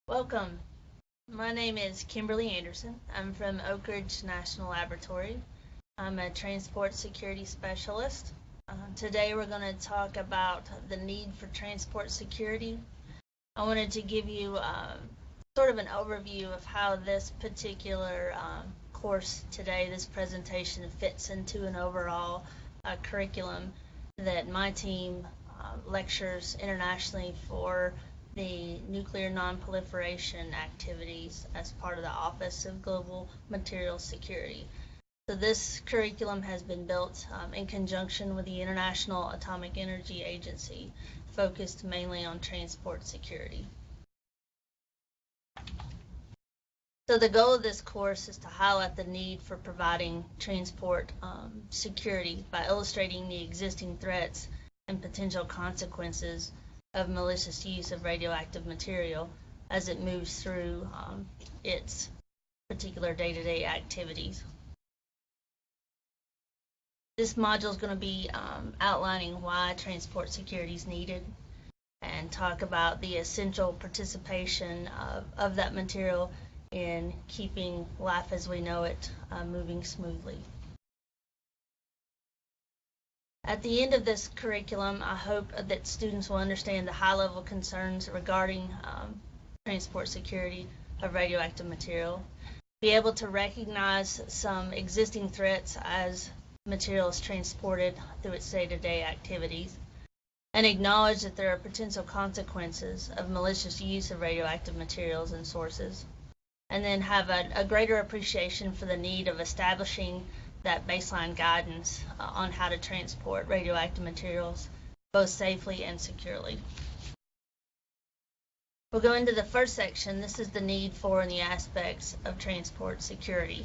Welcome. My name is Kimberly Anderson. I'm from Oak Ridge National Laboratory. I'm a transport security specialist. Today we're going to talk about the need for transport security. I wanted to give you sort of an overview of how this particular course today, this presentation, fits into an overall curriculum that my team lectures internationally for the nuclear nonproliferation activities as part of the Office of Global Materials Security. So this curriculum has been built in conjunction with the International Atomic Energy Agency, focused mainly on transport security. So the goal of this course is to highlight the need for providing transport security by illustrating the existing threats and potential consequences of malicious use of radioactive material as it moves through its particular day-to-day activities. This module is going to be outlining why transport security is needed and talk about the essential participation of that material in keeping life as we know it moving smoothly. At the end of this curriculum, I hope that students will understand the high-level concerns regarding transport security of radioactive material, be able to recognize some existing threats as material is transported through its day-to-day activities, and acknowledge that there are potential consequences of malicious use of radioactive materials and sources, and then have a greater appreciation for the need of establishing that baseline guidance on how to transport radioactive materials both safely and securely. We'll go into the first section. This is the need for and the aspects of transport security.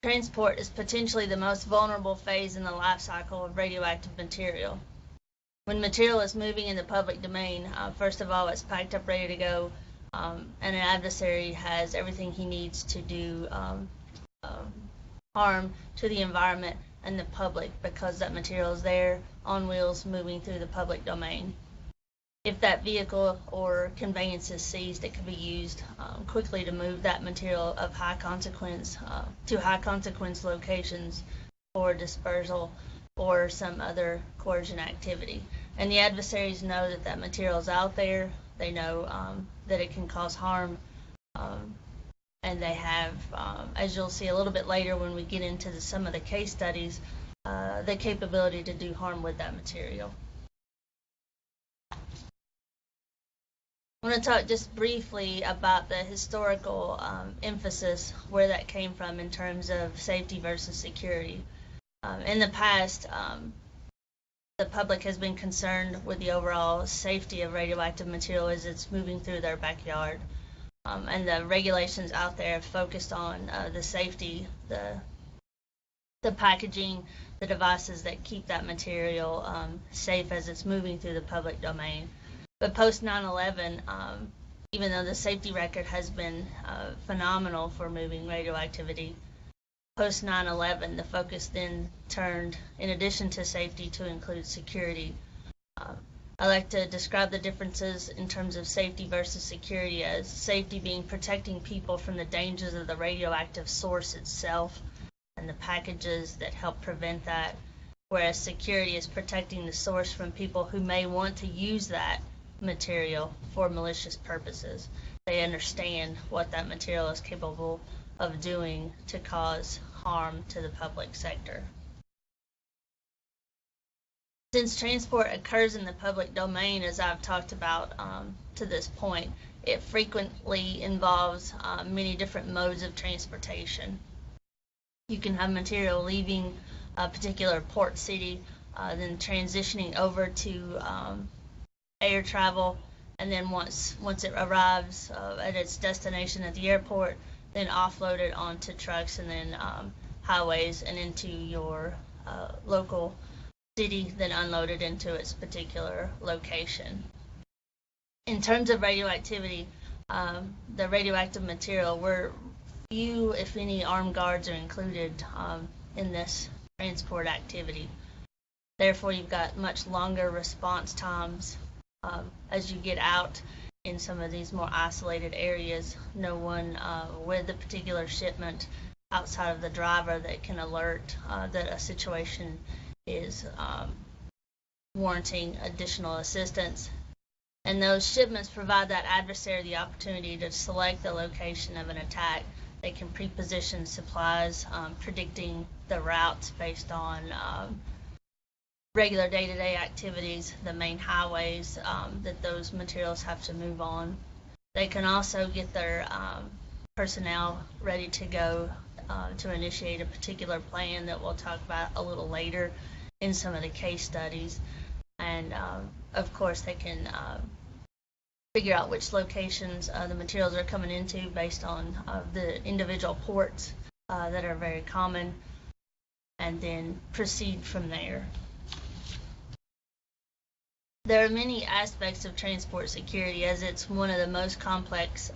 Transport is potentially the most vulnerable phase in the life cycle of radioactive material. When material is moving in the public domain, first of all, it's packed up, ready to go, and an adversary has everything he needs to do harm to the environment and the public because that material is there on wheels moving through the public domain. If that vehicle or conveyance is seized, it can be used quickly to move that material of high consequence to high consequence locations for dispersal or some other coercion activity. And the adversaries know that that material is out there. They know that it can cause harm. And they have, as you'll see a little bit later when we get into some of the case studies, the capability to do harm with that material. I want to talk just briefly about the historical emphasis, where that came from in terms of safety versus security. In the past, the public has been concerned with the overall safety of radioactive material as it's moving through their backyard. And the regulations out there have focused on the safety, the packaging, the devices that keep that material safe as it's moving through the public domain. But post 9/11, even though the safety record has been phenomenal for moving radioactivity, post 9/11, the focus then turned, in addition to safety, to include security. I like to describe the differences in terms of safety versus security as safety being protecting people from the dangers of the radioactive source itself and the packages that help prevent that, whereas security is protecting the source from people who may want to use that material for malicious purposes. They understand what that material is capable of doing to cause harm to the public sector. Since transport occurs in the public domain, as I've talked about to this point, it frequently involves many different modes of transportation. You can have material leaving a particular port city, then transitioning over to air travel, and then once it arrives at its destination at the airport, then offloaded onto trucks and then highways and into your local city, then unloaded into its particular location. In terms of radioactivity, the radioactive material, where few, if any, armed guards are included in this transport activity. Therefore, you've got much longer response times as you get out in some of these more isolated areas, no one with a particular shipment outside of the driver that can alert that a situation is warranting additional assistance. And those shipments provide that adversary the opportunity to select the location of an attack. They can pre-position supplies, predicting the routes based on regular day-to-day activities, the main highways that those materials have to move on. They can also get their personnel ready to go to initiate a particular plan that we'll talk about a little later in some of the case studies. And of course, they can figure out which locations the materials are coming into based on the individual ports that are very common, and then proceed from there. There are many aspects of transport security, as it's one of the most complex,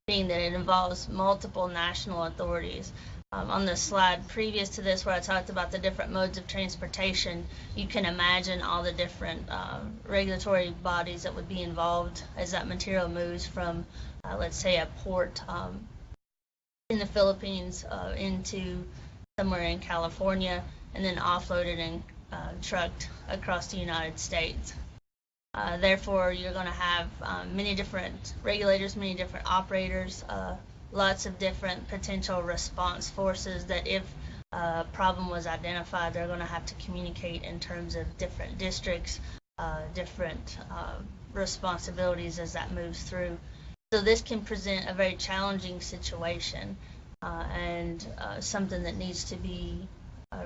being that it involves multiple national authorities. On the slide previous to this, where I talked about the different modes of transportation, you can imagine all the different regulatory bodies that would be involved as that material moves from, let's say, a port in the Philippines into somewhere in California, and then offloaded and trucked across the United States. Therefore, you're going to have many different regulators, many different operators, lots of different potential response forces that if a problem was identified, they're going to have to communicate in terms of different districts, different responsibilities as that moves through. So this can present a very challenging situation and something that needs to be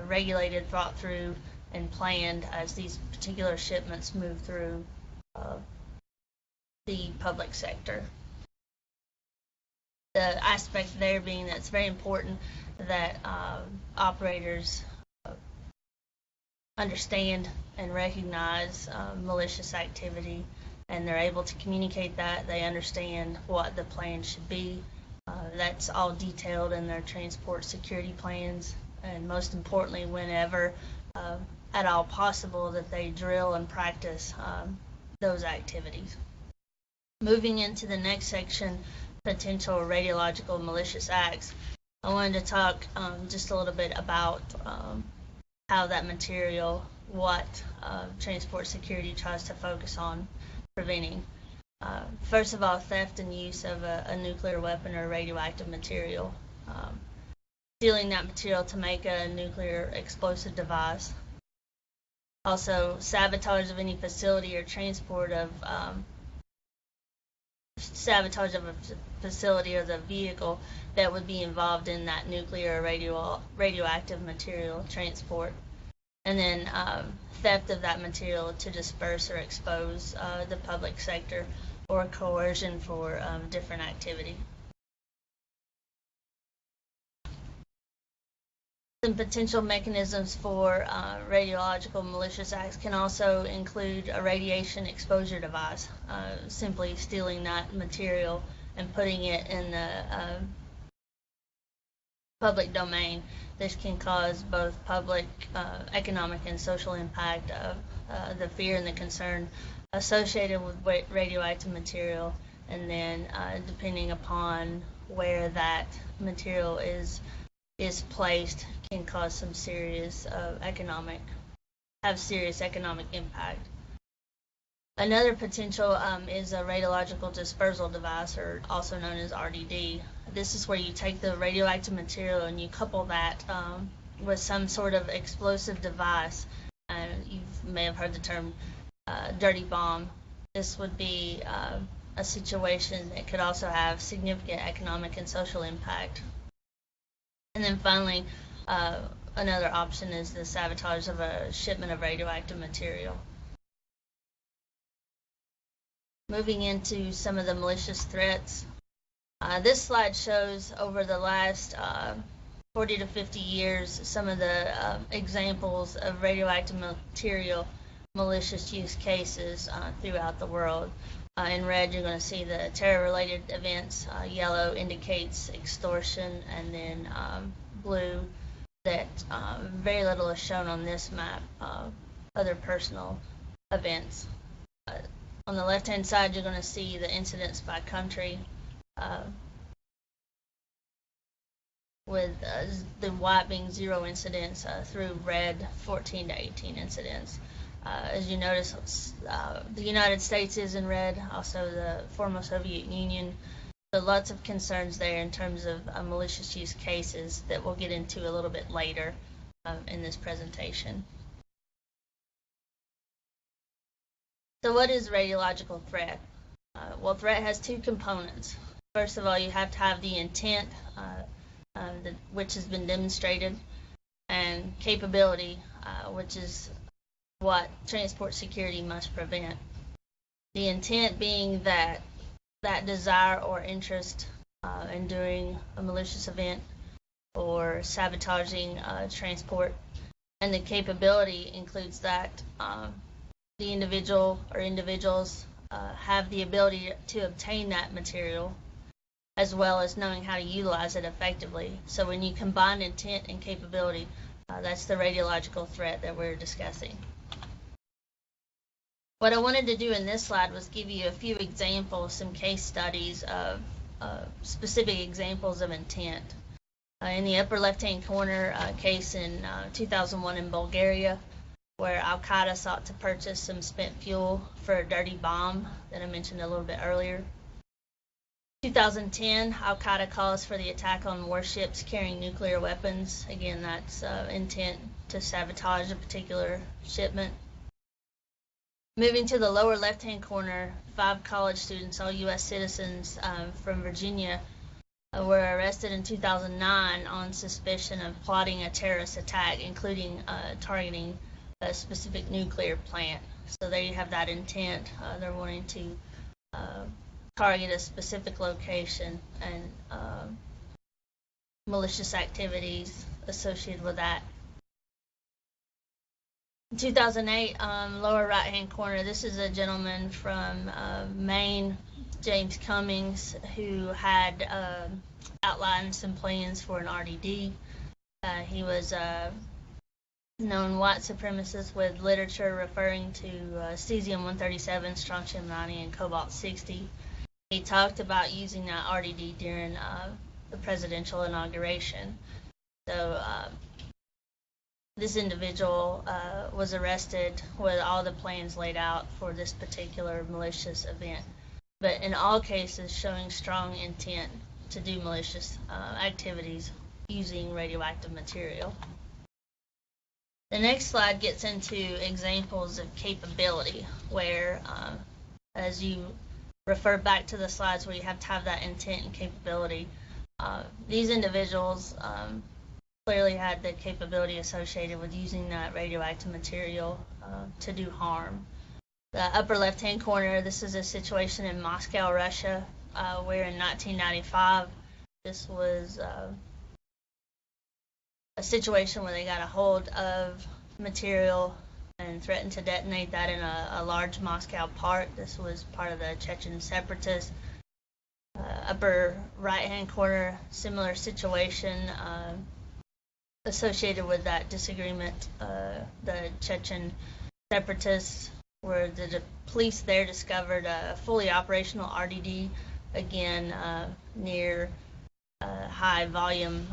regulated, thought through, and planned as these particular shipments move through the public sector. The aspect there being that it's very important that operators understand and recognize malicious activity, and they're able to communicate that. They understand what the plan should be. That's all detailed in their transport security plans, and most importantly, whenever at all possible, that they drill and practice those activities. Moving into the next section, potential radiological malicious acts, I wanted to talk just a little bit about how that material, what transport security tries to focus on preventing. First of all, theft and use of a nuclear weapon or radioactive material. Stealing that material to make a nuclear explosive device. Also, sabotage of any facility or transport of sabotage of a facility or the vehicle that would be involved in that nuclear or radioactive material transport. And then theft of that material to disperse or expose the public sector, or coercion for different activity. Some potential mechanisms for radiological malicious acts can also include a radiation exposure device, simply stealing that material and putting it in the public domain. This can cause both public, economic, and social impact of the fear and the concern associated with radioactive material, and then depending upon where that material is placed, can cause some serious economic impact. Another potential is a radiological dispersal device, or also known as RDD. This is where you take the radioactive material and you couple that with some sort of explosive device. You may have heard the term dirty bomb. This would be a situation that could also have significant economic and social impact. And then finally, another option is the sabotage of a shipment of radioactive material. Moving into some of the malicious threats. This slide shows over the last 40 to 50 years some of the examples of radioactive material malicious use cases throughout the world. In red, you're going to see the terror-related events. Yellow indicates extortion, and then blue that very little is shown on this map, other personal events. On the left-hand side, you're going to see the incidents by country, with the white being 0 incidents through red 14 to 18 incidents. As you notice, the United States is in red, also the former Soviet Union. So lots of concerns there in terms of malicious use cases that we'll get into a little bit later in this presentation. So what is radiological threat? Well, threat has 2 components. First of all, you have to have the intent, which has been demonstrated, and capability, which is what transport security must prevent. The intent being that desire or interest in doing a malicious event or sabotaging transport, and the capability includes that the individual or individuals have the ability to obtain that material, as well as knowing how to utilize it effectively. So when you combine intent and capability, that's the radiological threat that we're discussing. What I wanted to do in this slide was give you a few examples, some case studies of specific examples of intent. In the upper left-hand corner, a case in 2001 in Bulgaria, where Al-Qaeda sought to purchase some spent fuel for a dirty bomb that I mentioned a little bit earlier. 2010, Al-Qaeda calls for the attack on warships carrying nuclear weapons. Again, that's intent to sabotage a particular shipment. Moving to the lower left-hand corner, 5 college students, all U.S. citizens from Virginia, were arrested in 2009 on suspicion of plotting a terrorist attack, including targeting a specific nuclear plant. So there you have that intent. They're wanting to target a specific location and malicious activities associated with that. In 2008, lower right-hand corner, this is a gentleman from Maine, James Cummings, who had outlined some plans for an RDD. He was a known white supremacist with literature referring to cesium-137, strontium-90, and cobalt-60. He talked about using that RDD during the presidential inauguration. So this individual was arrested with all the plans laid out for this particular malicious event, but in all cases showing strong intent to do malicious activities using radioactive material. The next slide gets into examples of capability, where as you refer back to the slides where you have to have that intent and capability, these individuals clearly had the capability associated with using that radioactive material to do harm. The upper left-hand corner, this is a situation in Moscow, Russia, where in 1995, this was a situation where they got a hold of material and threatened to detonate that in a large Moscow park. This was part of the Chechen separatists. Upper right-hand corner, similar situation associated with that disagreement. The Chechen separatists, where the police there discovered a fully operational RDD, again near a high volume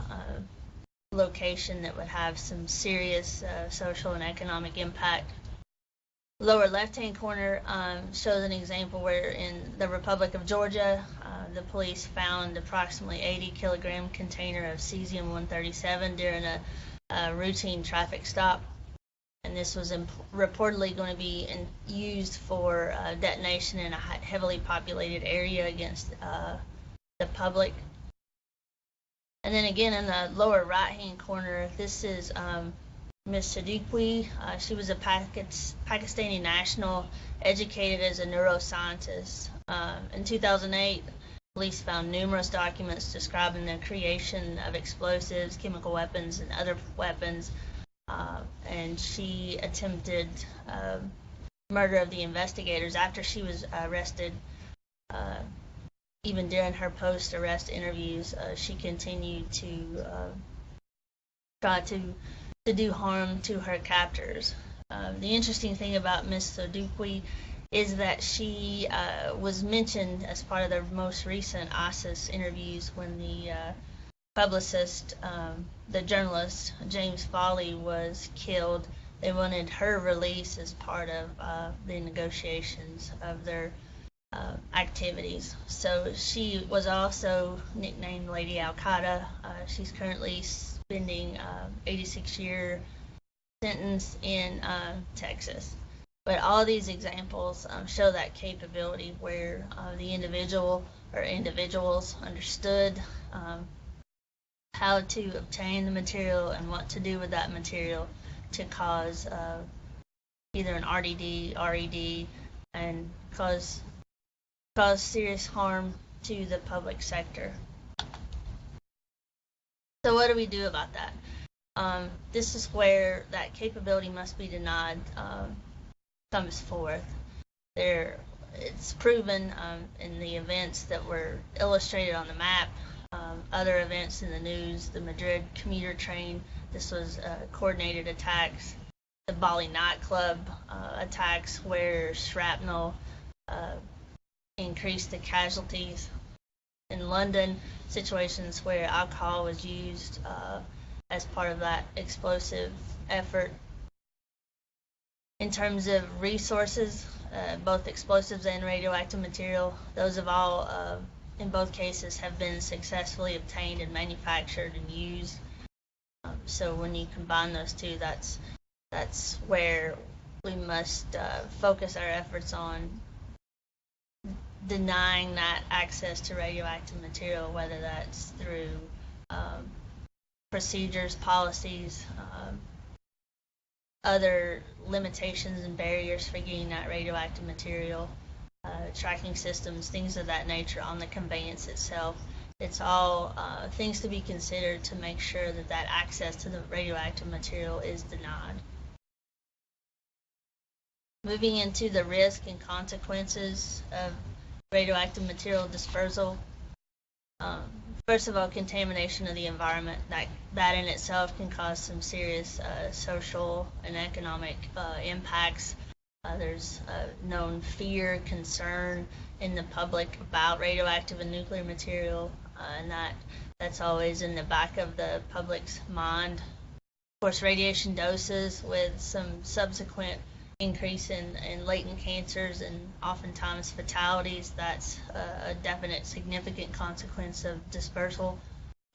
location that would have some serious social and economic impact. Lower left-hand corner shows an example where in the Republic of Georgia, the police found approximately 80-kilogram container of cesium-137 during a routine traffic stop. And this was reportedly going to be used for detonation in a heavily populated area against the public. And then again in the lower right-hand corner, this is Ms. Siddiqui. She was a Pakistani national, educated as a neuroscientist. In 2008, police found numerous documents describing the creation of explosives, chemical weapons, and other weapons. And she attempted murder of the investigators after she was arrested. Even during her post-arrest interviews, she continued to try to do harm to her captors. The interesting thing about Ms. Siddiqui is that she was mentioned as part of the most recent ISIS interviews when the publicist, the journalist James Foley, was killed. They wanted her release as part of the negotiations of their activities. So she was also nicknamed Lady Al Qaeda. She's currently spending 86-year sentence in Texas. But all these examples show that capability where the individual or individuals understood how to obtain the material and what to do with that material to cause either an RDD, RED, and cause serious harm to the public sector. So what do we do about that? This is where that capability must be denied comes forth. It's proven in the events that were illustrated on the map, other events in the news, the Madrid commuter train. This was coordinated attacks, the Bali nightclub attacks where shrapnel increased the casualties. In London, situations where alcohol was used as part of that explosive effort. In terms of resources, both explosives and radioactive material, those have all, in both cases, have been successfully obtained and manufactured and used. So when you combine those two, that's where we must focus our efforts on denying that access to radioactive material, whether that's through procedures, policies, other limitations and barriers for getting that radioactive material, tracking systems, things of that nature on the conveyance itself. It's all things to be considered to make sure that that access to the radioactive material is denied. Moving into the risk and consequences of radioactive material dispersal. First of all, contamination of the environment. That in itself can cause some serious social and economic impacts. There's known fear, concern in the public about radioactive and nuclear material, and that's always in the back of the public's mind. Of course, radiation doses with some subsequent increase in latent cancers and oftentimes fatalities. That's a definite significant consequence of dispersal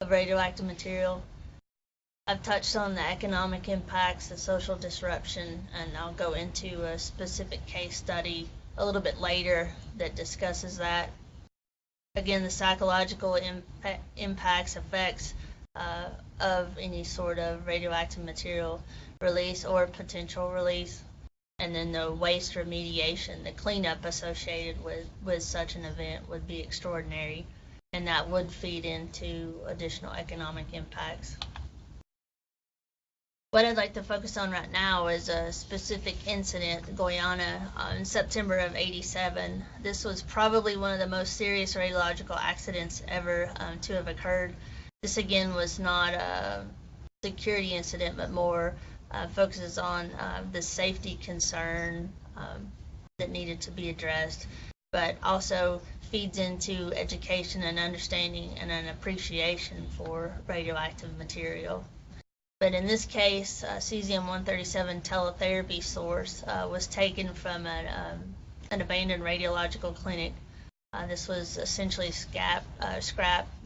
of radioactive material. I've touched on the economic impacts, the social disruption, and I'll go into a specific case study a little bit later that discusses that. Again, the psychological impacts, effects of any sort of radioactive material release or potential release. And then the waste remediation, the cleanup associated with such an event would be extraordinary, and that would feed into additional economic impacts. What I'd like to focus on right now is a specific incident, Guyana, in September of '87. This was probably one of the most serious radiological accidents ever to have occurred. This again was not a security incident, but more focuses on the safety concern that needed to be addressed, but also feeds into education and understanding and an appreciation for radioactive material. But in this case, cesium-137 teletherapy source was taken from an abandoned radiological clinic. This was essentially scrap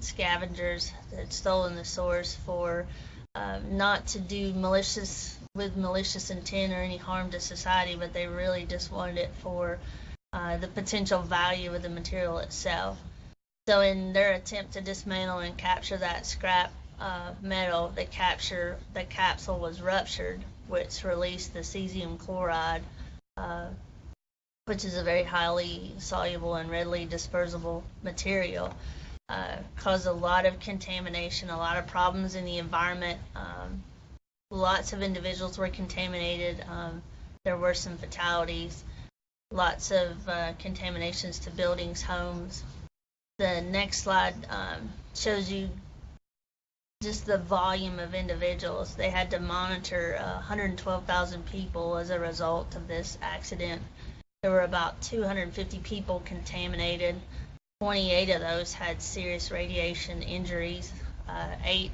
scavengers that had stolen the source for not to do malicious intent or any harm to society, but they really just wanted it for the potential value of the material itself. So in their attempt to dismantle and capture that scrap metal, the capsule was ruptured, which released the cesium chloride, which is a very highly soluble and readily dispersible material. Caused a lot of contamination, a lot of problems in the environment. Lots of individuals were contaminated. There were some fatalities. Lots of contaminations to buildings, homes. The next slide shows you just the volume of individuals. They had to monitor 112,000 people as a result of this accident. There were about 250 people contaminated. 28 of those had serious radiation injuries, 8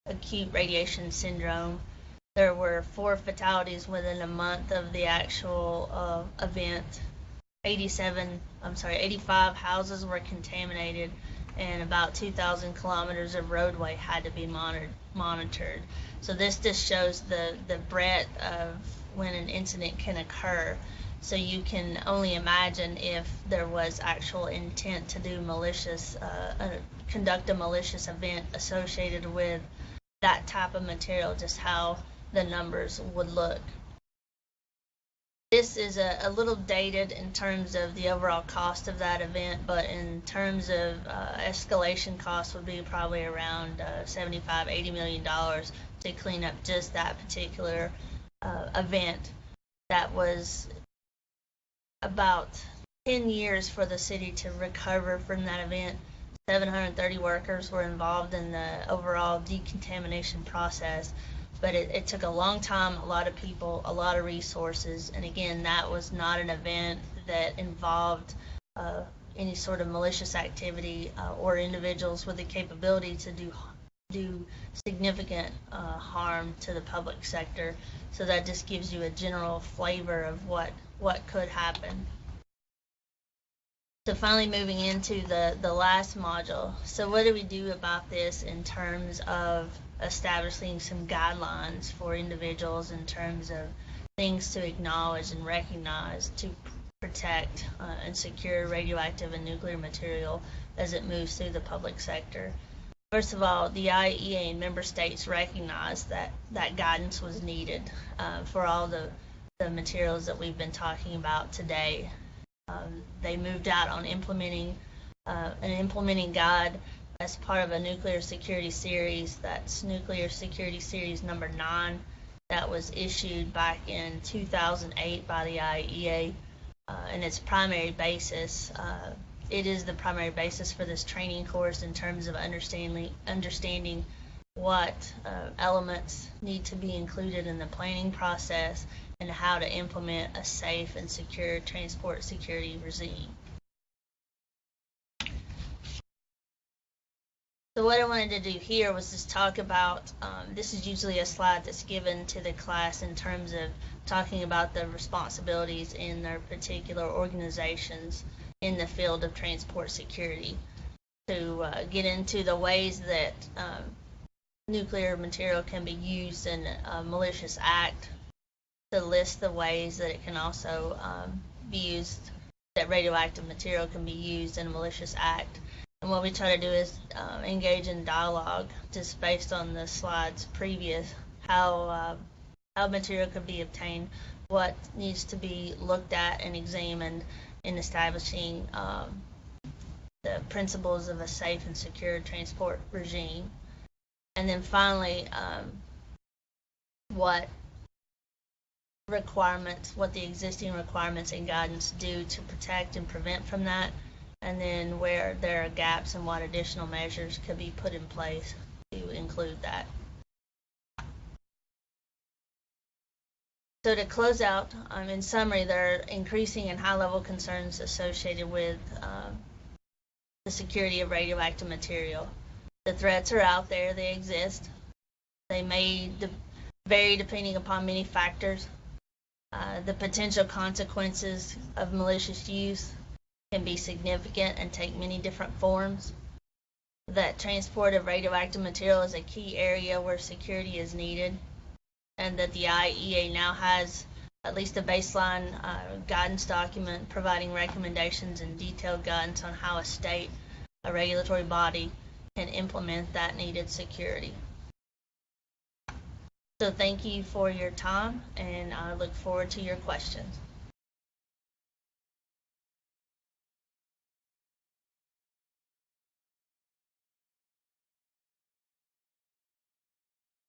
acute radiation syndrome. There were 4 fatalities within a month of the actual event. 85 houses were contaminated, and about 2,000 kilometers of roadway had to be monitored. So this just shows the breadth of when an incident can occur. So you can only imagine if there was actual intent to do conduct a malicious event associated with that type of material, just how the numbers would look. This is a little dated in terms of the overall cost of that event, but in terms of escalation costs would be probably around $75–80 million to clean up just that particular event. That was about 10 years for the city to recover from that event. 730 workers were involved in the overall decontamination process, but it took a long time, a lot of people, a lot of resources, and again, that was not an event that involved any sort of malicious activity or individuals with the capability to do significant harm to the public sector. So that just gives you a general flavor of what could happen. So finally moving into the last module. So what do we do about this in terms of establishing some guidelines for individuals in terms of things to acknowledge and recognize to protect and secure radioactive and nuclear material as it moves through the public sector? First of all, the IAEA and member states recognized that guidance was needed for all the materials that we've been talking about today. They moved out on implementing an implementing guide as part of a nuclear security series. That's Nuclear Security Series number 9 that was issued back in 2008 by the IAEA, and its primary basis. It is the primary basis for this training course in terms of understanding what elements need to be included in the planning process and how to implement a safe and secure transport security regime. So what I wanted to do here was just talk about, this is usually a slide that's given to the class in terms of talking about the responsibilities in their particular organizations in the field of transport security, to get into the ways that nuclear material can be used in a malicious act, to list the ways that it can also be used, that radioactive material can be used in a malicious act. And what we try to do is engage in dialogue, just based on the slides previous, how material could be obtained, what needs to be looked at and examined in establishing the principles of a safe and secure transport regime. And then finally, what the existing requirements and guidance do to protect and prevent from that, and then where there are gaps and what additional measures could be put in place to include that. So to close out, in summary, there are increasing and high-level concerns associated with the security of radioactive material. The threats are out there, they exist. They may vary depending upon many factors. The potential consequences of malicious use can be significant and take many different forms. That transport of radioactive material is a key area where security is needed, and that the IAEA now has at least a baseline guidance document providing recommendations and detailed guidance on how a regulatory body, can implement that needed security. So thank you for your time, and I look forward to your questions.